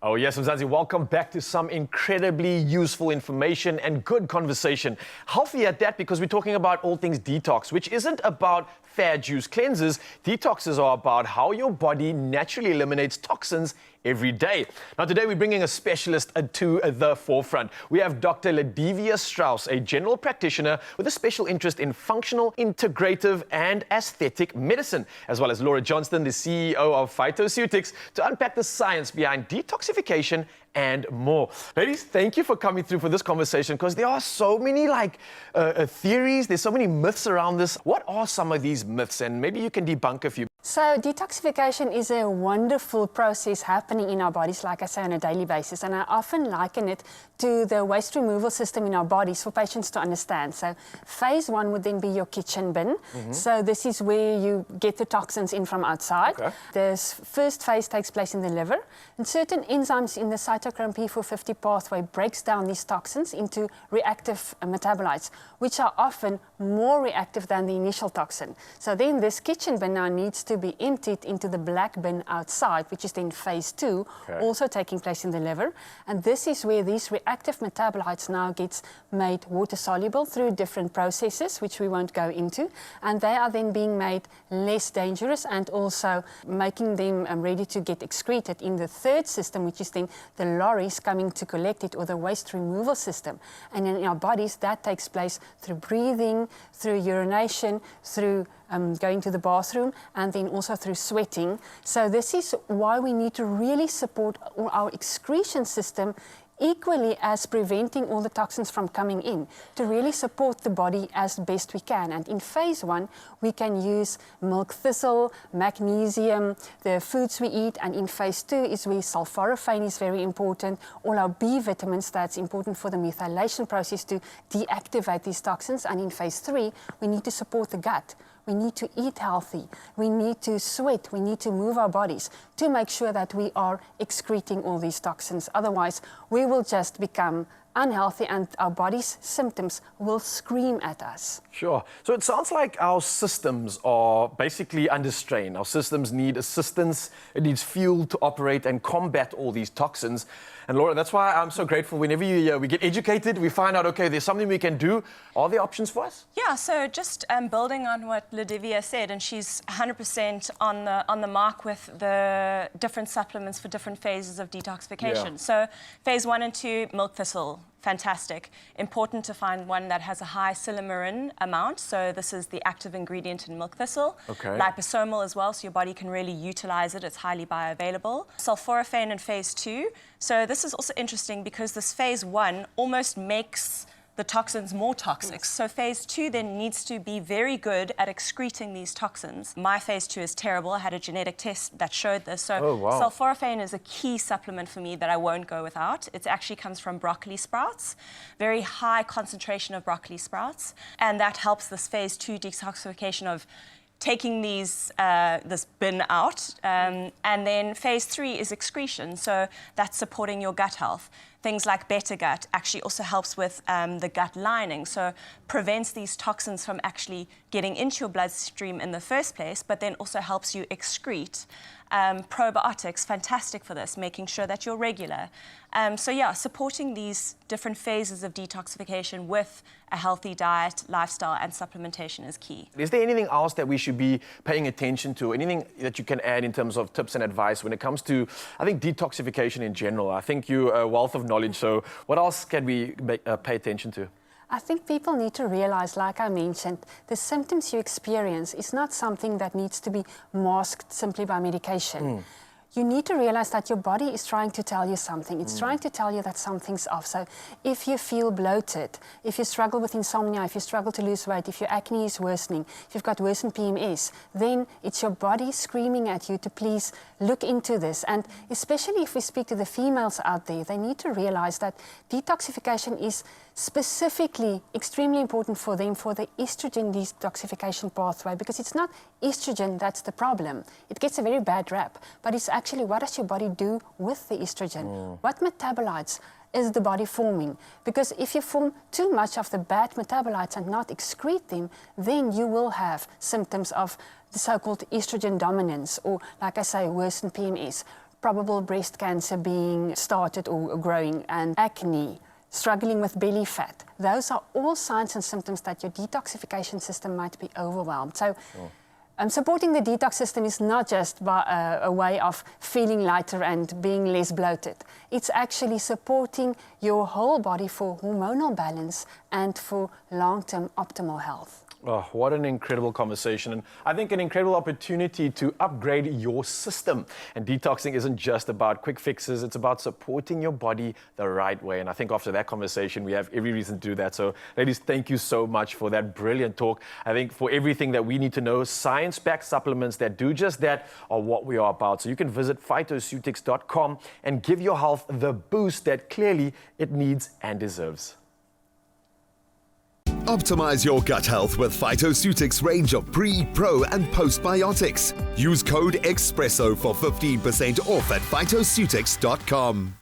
Oh yes, Mzansi, welcome back to some incredibly useful information and good conversation. Healthy at that, because we're talking about all things detox, which isn't about fair juice cleanses. Detoxes are about how your body naturally eliminates toxins every day. Now today we're bringing a specialist to the forefront. We have Dr. Ledivia Strauss, a general practitioner with a special interest in functional, integrative and aesthetic medicine, as well as Laura Johnston, the CEO of Phytoceutics, to unpack the science behind detoxification and more. Ladies, thank you for coming through for this conversation, because there are so many theories, there's so many myths around this. What are some of these myths? And maybe you can debunk a few. So detoxification is a wonderful process happening in our bodies, like I say, on a daily basis. And I often liken it to the waste removal system in our bodies for patients to understand. So phase one would then be your kitchen bin. So this is where you get the toxins in from outside. Okay. The first phase takes place in the liver, and certain enzymes in the cytochrome P450 pathway breaks down these toxins into reactive metabolites, which are often more reactive than the initial toxin. So then this kitchen bin now needs to be emptied into the black bin outside, which is then phase two, also taking place in the liver. And this is where these reactive metabolites now gets made water soluble through different processes, which we won't go into. And they are then being made less dangerous and also making them ready to get excreted in the third system, which is then the lorries coming to collect it, or the waste removal system. And in our bodies, that takes place through breathing, through urination, through going to the bathroom, and then also through sweating. So this is why we need to really support our excretion system equally as preventing all the toxins from coming in, to really support the body as best we can. And in phase one, we can use milk thistle, magnesium, the foods we eat. And in phase two is where sulforaphane is very important, all our B vitamins that's important for the methylation process to deactivate these toxins. And in phase three, we need to support the gut. We need to eat healthy, we need to sweat, we need to move our bodies to make sure that we are excreting all these toxins. Otherwise, we will just become unhealthy and our body's symptoms will scream at us. Sure. So it sounds like our systems are basically under strain. Our systems need assistance, it needs fuel to operate and combat all these toxins. And Laura, that's why I'm so grateful whenever we get educated, we find out, okay, there's something we can do. Are there options for us? Yeah, so just building on what Ledivia said, and she's 100% on the mark with the different supplements for different phases of detoxification. Yeah. So phase 1 and 2, milk thistle, fantastic. Important to find one that has a high silymarin amount. So this is the active ingredient in milk thistle. Okay. Liposomal as well, so your body can really utilize it. It's highly bioavailable. Sulforaphane in phase 2. So this is also interesting because this phase 1 almost makes the toxins more toxic. So phase 2 then needs to be very good at excreting these toxins. My phase 2 is terrible. I had a genetic test that showed this. So sulforaphane is a key supplement for me that I won't go without. It actually comes from broccoli sprouts, very high concentration of broccoli sprouts. And that helps this phase 2 detoxification of taking these, this bin out. And then phase 3 is excretion. So that's supporting your gut health. Things like Better Gut actually also helps with the gut lining, so prevents these toxins from actually getting into your bloodstream in the first place, but then also helps you excrete. Probiotics, fantastic for this, making sure that you're regular. So yeah, supporting these different phases of detoxification with a healthy diet, lifestyle, and supplementation is key. Is there anything else that we should be paying attention to? Anything that you can add in terms of tips and advice when it comes to, I think, detoxification in general? I think you're a wealth of knowledge, so what else can we pay attention to? I think people need to realize, like I mentioned, the symptoms you experience is not something that needs to be masked simply by medication. You need to realize that your body is trying to tell you something. It's trying to tell you that something's off. So if you feel bloated, if you struggle with insomnia, if you struggle to lose weight, if your acne is worsening, if you've got worsened PMS, then it's your body screaming at you to please look into this. And especially if we speak to the females out there, they need to realize that detoxification is specifically extremely important for them for the estrogen detoxification pathway, because it's not estrogen that's the problem. It gets a very bad rap, but it's actually what does your body do with the estrogen? What metabolites is the body forming? Because if you form too much of the bad metabolites and not excrete them, then you will have symptoms of the so-called estrogen dominance, or like I say, worsened PMS. probable breast cancer being started or growing, and acne, struggling with belly fat. Those are all signs and symptoms that your detoxification system might be overwhelmed. So supporting the detox system is not just by a way of feeling lighter and being less bloated. It's actually supporting your whole body for hormonal balance and for long-term optimal health. Oh, what an incredible conversation, and I think an incredible opportunity to upgrade your system. And detoxing isn't just about quick fixes, it's about supporting your body the right way. And I think after that conversation, we have every reason to do that. So ladies, thank you so much for that brilliant talk. I think for everything that we need to know, science-backed supplements that do just that are what we are about. So you can visit Phytoceutics.com and give your health the boost that clearly it needs and deserves. Optimize your gut health with Phytoceutics range of pre, pro, and postbiotics. Use code EXPRESSO for 15% off at Phytoceutics.com.